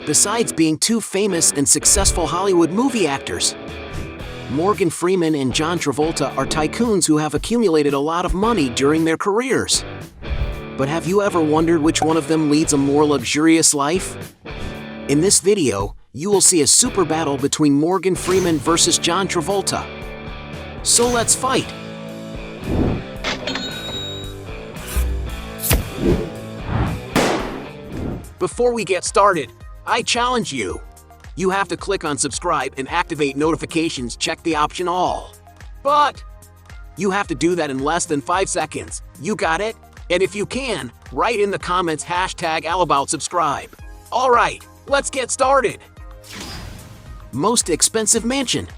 besides being two famous and successful Hollywood movie actors. Morgan Freeman and John Travolta are tycoons who have accumulated a lot of money during their careers. But have you ever wondered which one of them leads a more luxurious life? In this video, you will see a super battle between Morgan Freeman versus John Travolta. So let's fight! Before we get started, I challenge you. You have to click on subscribe and activate notifications, check the option all. But you have to do that in less than 5 seconds. You got it? And if you can, write in the comments #AllAboutSubscribe. Alright, let's get started. Most expensive mansion.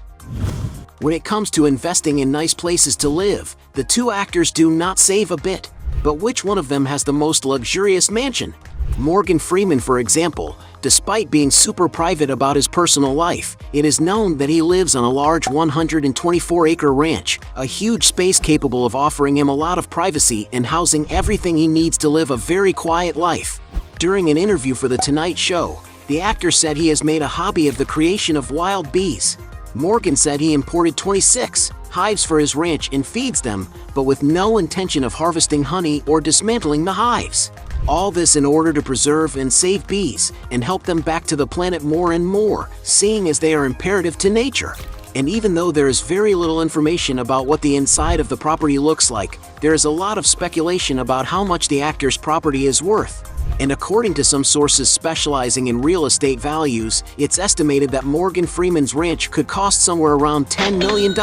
When it comes to investing in nice places to live, the two actors do not save a bit. But which one of them has the most luxurious mansion? Morgan Freeman, for example, despite being super private about his personal life, it is known that he lives on a large 124-acre ranch, a huge space capable of offering him a lot of privacy and housing everything he needs to live a very quiet life. During an interview for The Tonight Show, the actor said he has made a hobby of the creation of wild bees. Morgan said he imported 26 hives for his ranch and feeds them, but with no intention of harvesting honey or dismantling the hives. All this in order to preserve and save bees and help them back to the planet more and more, seeing as they are imperative to nature. And even though there is very little information about what the inside of the property looks like, there is a lot of speculation about how much the actor's property is worth. And according to some sources specializing in real estate values, it's estimated that Morgan Freeman's ranch could cost somewhere around $10 million.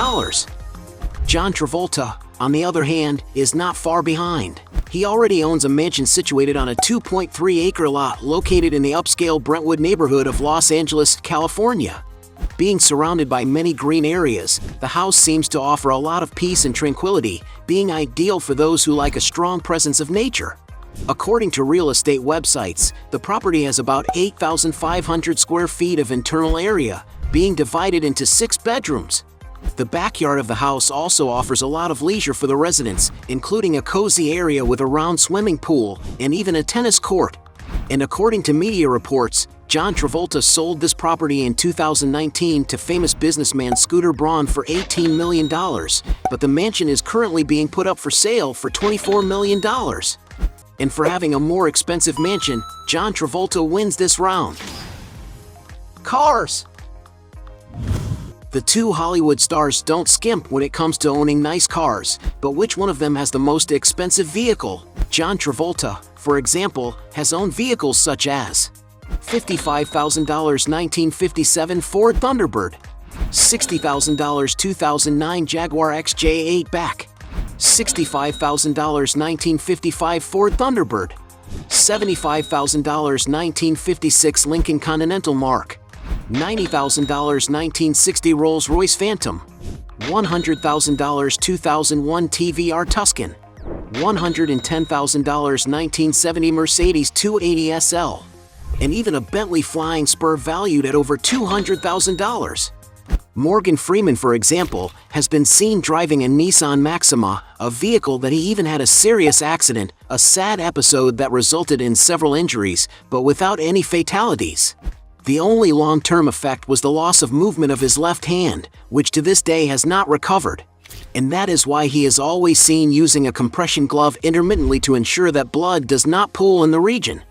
John Travolta, on the other hand, is not far behind. He already owns a mansion situated on a 2.3-acre lot located in the upscale Brentwood neighborhood of Los Angeles, California. Being surrounded by many green areas, the house seems to offer a lot of peace and tranquility, being ideal for those who like a strong presence of nature. According to real estate websites, the property has about 8,500 square feet of internal area, being divided into 6 bedrooms. The backyard of the house also offers a lot of leisure for the residents, including a cozy area with a round swimming pool and even a tennis court. And according to media reports, John Travolta sold this property in 2019 to famous businessman Scooter Braun for $18 million, but the mansion is currently being put up for sale for $24 million. And for having a more expensive mansion, John Travolta wins this round. Cars. The two Hollywood stars don't skimp when it comes to owning nice cars, but which one of them has the most expensive vehicle? John Travolta, for example, has owned vehicles such as $55,000 1957 Ford Thunderbird, $60,000 2009 Jaguar XJ8 back, $65,000 1955 Ford Thunderbird, $75,000 1956 Lincoln Continental Mark, $90,000 1960 Rolls-Royce Phantom, $100,000 2001 TVR Tuscan, $110,000 1970 Mercedes 280 SL, and even a Bentley Flying Spur valued at over $200,000. Morgan Freeman, for example, has been seen driving a Nissan Maxima, a vehicle that he even had a serious accident, a sad episode that resulted in several injuries, but without any fatalities. The only long-term effect was the loss of movement of his left hand, which to this day has not recovered. And that is why he is always seen using a compression glove intermittently to ensure that blood does not pool in the region.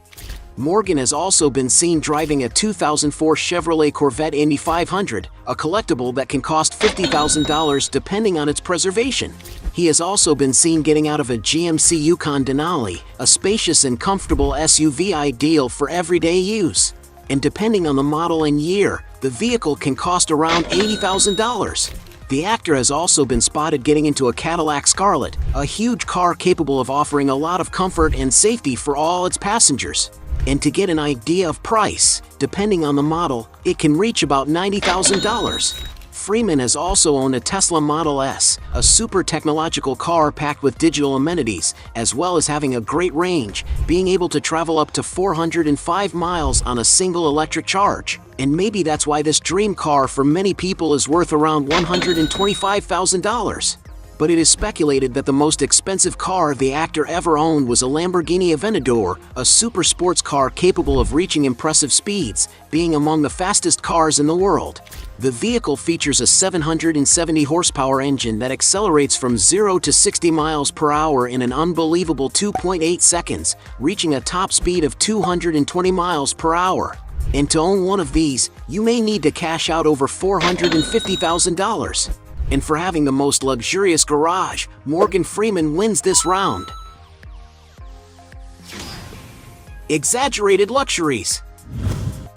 Morgan has also been seen driving a 2004 Chevrolet Corvette Indy 500, a collectible that can cost $50,000 depending on its preservation. He has also been seen getting out of a GMC Yukon Denali, a spacious and comfortable SUV ideal for everyday use. And depending on the model and year, the vehicle can cost around $80,000. The actor has also been spotted getting into a Cadillac Scarlet, a huge car capable of offering a lot of comfort and safety for all its passengers. And to get an idea of price, depending on the model, it can reach about $90,000. Freeman has also owned a Tesla Model S, a super technological car packed with digital amenities, as well as having a great range, being able to travel up to 405 miles on a single electric charge. And maybe that's why this dream car for many people is worth around $125,000. but it is speculated that the most expensive car the actor ever owned was a Lamborghini Aventador, a super sports car capable of reaching impressive speeds, being among the fastest cars in the world. The vehicle features a 770 horsepower engine that accelerates from 0 to 60 miles per hour in an unbelievable 2.8 seconds, reaching a top speed of 220 miles per hour. And to own one of these, you may need to cash out over $450,000. And for having the most luxurious garage, Morgan Freeman wins this round. Exaggerated luxuries.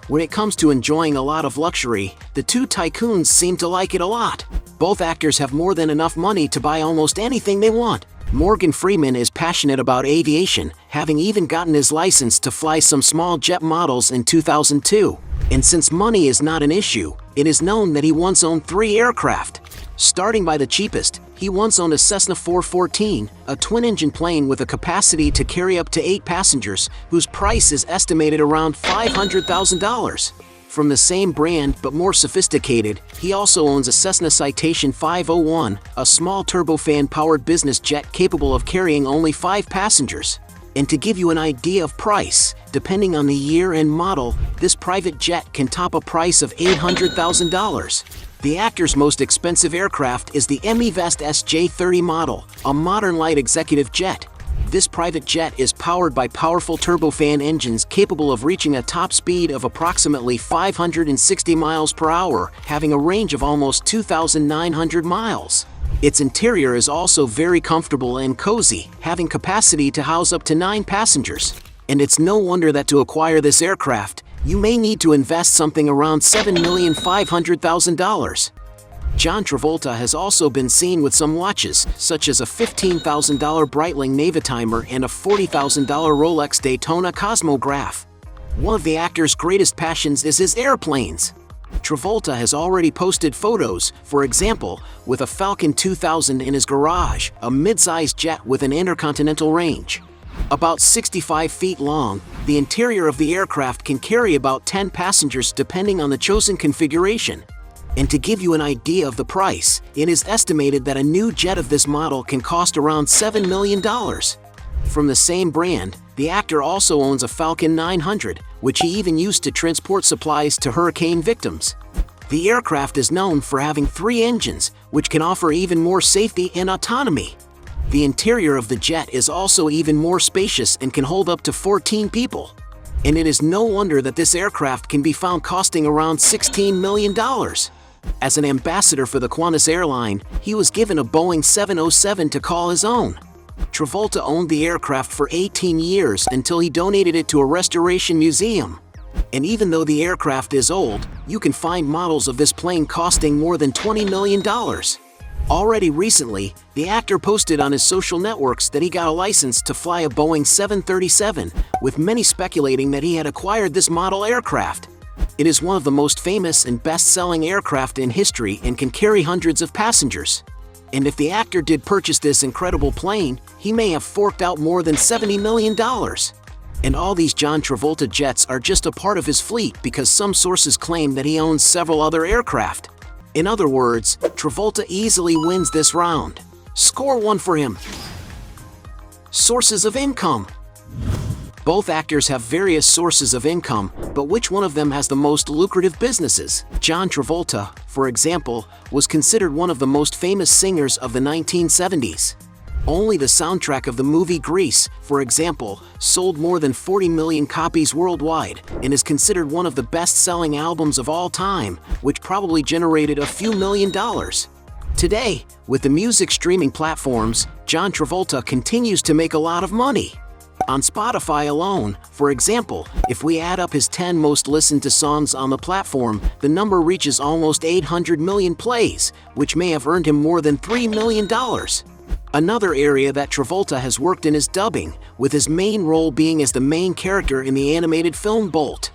When it comes to enjoying a lot of luxury, the two tycoons seem to like it a lot. Both actors have more than enough money to buy almost anything they want. Morgan Freeman is passionate about aviation, having even gotten his license to fly some small jet models in 2002. And since money is not an issue, it is known that he once owned 3 aircraft. Starting by the cheapest, he once owned a Cessna 414, a twin-engine plane with a capacity to carry up to 8 passengers, whose price is estimated around $500,000. From the same brand but more sophisticated, he also owns a Cessna Citation 501, a small turbofan-powered business jet capable of carrying only 5 passengers. And to give you an idea of price, depending on the year and model, this private jet can top a price of $800,000. The actor's most expensive aircraft is the Emivest SJ-30 model, a modern light executive jet. This private jet is powered by powerful turbofan engines capable of reaching a top speed of approximately 560 miles per hour, having a range of almost 2,900 miles. Its interior is also very comfortable and cozy, having capacity to house up to 9 passengers. And it's no wonder that to acquire this aircraft, you may need to invest something around $7,500,000. John Travolta has also been seen with some watches, such as a $15,000 Breitling Navitimer and a $40,000 Rolex Daytona Cosmograph. One of the actor's greatest passions is his airplanes. Travolta has already posted photos, for example, with a Falcon 2000 in his garage, a mid-sized jet with an intercontinental range. About 65 feet long, the interior of the aircraft can carry about 10 passengers depending on the chosen configuration. And to give you an idea of the price, it is estimated that a new jet of this model can cost around $7 million. From the same brand, the actor also owns a Falcon 900, which he even used to transport supplies to hurricane victims. The aircraft is known for having 3 engines, which can offer even more safety and autonomy. The interior of the jet is also even more spacious and can hold up to 14 people. And it is no wonder that this aircraft can be found costing around $16 million. As an ambassador for the Qantas airline, he was given a Boeing 707 to call his own. Travolta owned the aircraft for 18 years until he donated it to a restoration museum. And even though the aircraft is old, you can find models of this plane costing more than $20 million. Already recently, the actor posted on his social networks that he got a license to fly a Boeing 737, with many speculating that he had acquired this model aircraft. It is one of the most famous and best-selling aircraft in history and can carry hundreds of passengers. And if the actor did purchase this incredible plane, he may have forked out more than $70 million. And all these John Travolta jets are just a part of his fleet because some sources claim that he owns several other aircraft. In other words, Travolta easily wins this round. Score 1 for him. Sources of income. Both actors have various sources of income, but which one of them has the most lucrative businesses? John Travolta, for example, was considered one of the most famous singers of the 1970s. Only the soundtrack of the movie Grease, for example, sold more than 40 million copies worldwide and is considered one of the best-selling albums of all time, which probably generated a few $1,000,000. Today, with the music streaming platforms, John Travolta continues to make a lot of money. On Spotify alone, for example, if we add up his 10 most listened to songs on the platform, the number reaches almost 800 million plays, which may have earned him more than $3 million. Another area that Travolta has worked in is dubbing, with his main role being as the main character in the animated film Bolt.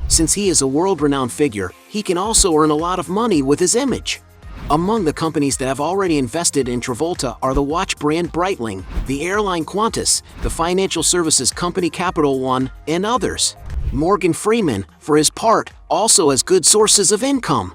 Since he is a world-renowned figure, he can also earn a lot of money with his image. Among the companies that have already invested in Travolta are the watch brand Breitling, the airline Qantas, the financial services company Capital One, and others. Morgan Freeman, for his part, also has good sources of income.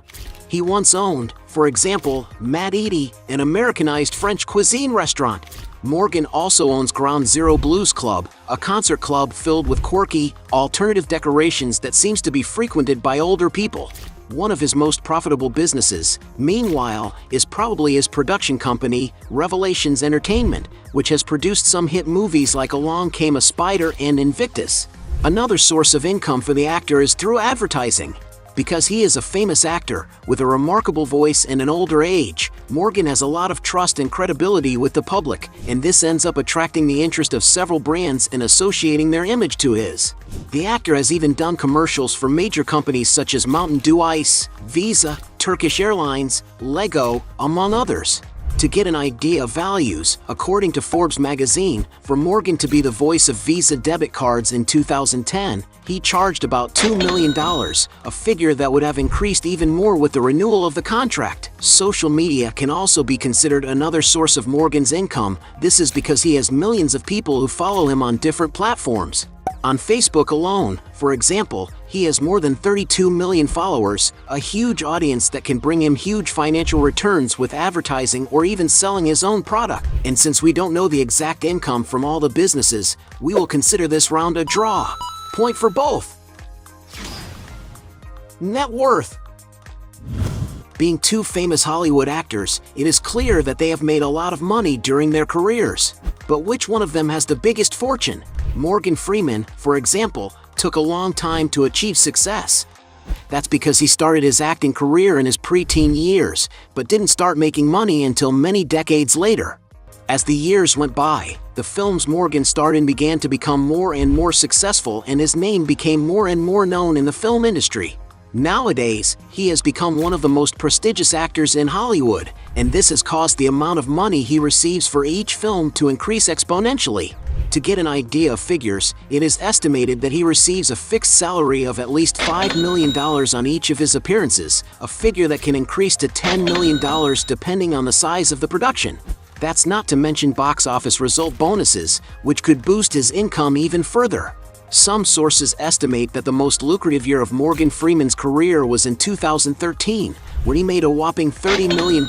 He once owned, for example, Mad Edie, an Americanized French cuisine restaurant. Morgan also owns Ground Zero Blues Club, a concert club filled with quirky, alternative decorations that seems to be frequented by older people. One of his most profitable businesses, meanwhile, is probably his production company, Revelations Entertainment, which has produced some hit movies like Along Came a Spider and Invictus. Another source of income for the actor is through advertising. Because he is a famous actor, with a remarkable voice and an older age, Morgan has a lot of trust and credibility with the public, and this ends up attracting the interest of several brands and associating their image to his. The actor has even done commercials for major companies such as Mountain Dew Ice, Visa, Turkish Airlines, Lego, among others. To get an idea of values, according to Forbes magazine, for Morgan to be the voice of Visa debit cards in 2010, he charged about $2 million, a figure that would have increased even more with the renewal of the contract. Social media can also be considered another source of Morgan's income. This is because he has millions of people who follow him on different platforms. On Facebook alone, for example, he has more than 32 million followers, a huge audience that can bring him huge financial returns with advertising or even selling his own product. And since we don't know the exact income from all the businesses, we will consider this round a draw. Point for both. Net worth. Being two famous Hollywood actors, it is clear that they have made a lot of money during their careers. But which one of them has the biggest fortune? Morgan Freeman, for example, took a long time to achieve success. That's because he started his acting career in his preteen years, but didn't start making money until many decades later. As the years went by, the films Morgan starred in began to become more and more successful, and his name became more and more known in the film industry. Nowadays, he has become one of the most prestigious actors in Hollywood, and this has caused the amount of money he receives for each film to increase exponentially. To get an idea of figures, it is estimated that he receives a fixed salary of at least $5 million on each of his appearances, a figure that can increase to $10 million depending on the size of the production. That's not to mention box office result bonuses, which could boost his income even further. Some sources estimate that the most lucrative year of Morgan Freeman's career was in 2013, where he made a whopping $30 million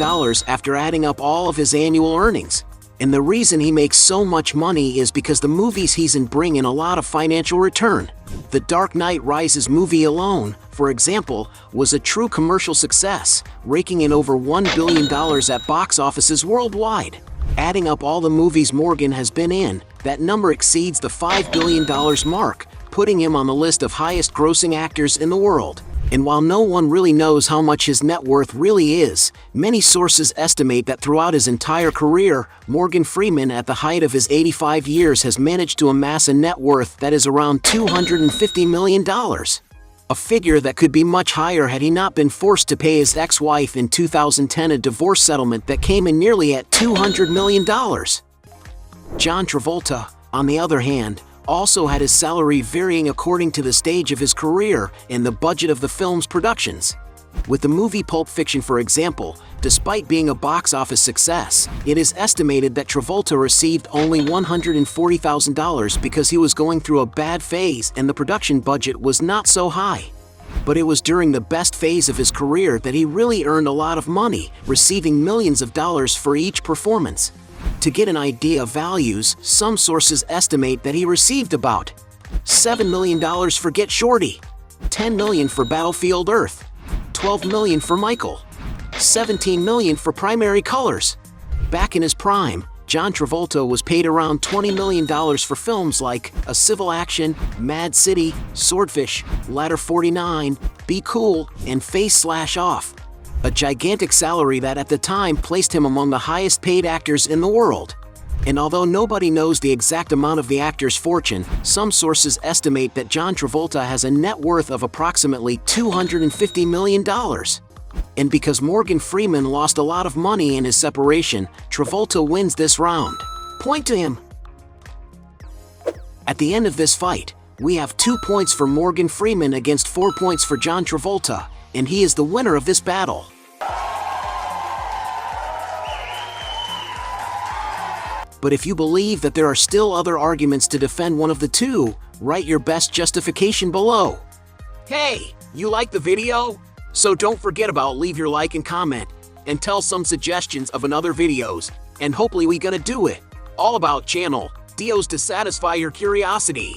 after adding up all of his annual earnings. And the reason he makes so much money is because the movies he's in bring in a lot of financial return. The Dark Knight Rises movie alone, for example, was a true commercial success, raking in over $1 billion at box offices worldwide. Adding up all the movies Morgan has been in, that number exceeds the $5 billion mark, putting him on the list of highest grossing actors in the world. And while no one really knows how much his net worth really is, many sources estimate that throughout his entire career, Morgan Freeman at the height of his 85 years has managed to amass a net worth that is around $250 million. A figure that could be much higher had he not been forced to pay his ex-wife in 2010 a divorce settlement that came in nearly at $200 million. John Travolta, on the other hand, also had his salary varying according to the stage of his career and the budget of the film's productions. With the movie Pulp Fiction, for example, despite being a box office success, it is estimated that Travolta received only $140,000 because he was going through a bad phase and the production budget was not so high. But it was during the best phase of his career that he really earned a lot of money, receiving millions of dollars for each performance. To get an idea of values, some sources estimate that he received about $7 million for Get Shorty, $10 million for Battlefield Earth, $12 million for Michael, $17 million for Primary Colors. Back in his prime, John Travolta was paid around $20 million for films like A Civil Action, Mad City, Swordfish, Ladder 49, Be Cool, and Face Off. A gigantic salary that at the time placed him among the highest paid actors in the world. And although nobody knows the exact amount of the actor's fortune, some sources estimate that John Travolta has a net worth of approximately $250 million. And because Morgan Freeman lost a lot of money in his separation, Travolta wins this round. Point to him. At the end of this fight, we have 2 points for Morgan Freeman against 4 points for John Travolta, and he is the winner of this battle. But if you believe that there are still other arguments to defend one of the two, write your best justification below. Hey, you like the video? So don't forget about leave your like and comment, and tell some suggestions of another videos, and hopefully we gonna do it. All about channel deals to satisfy your curiosity.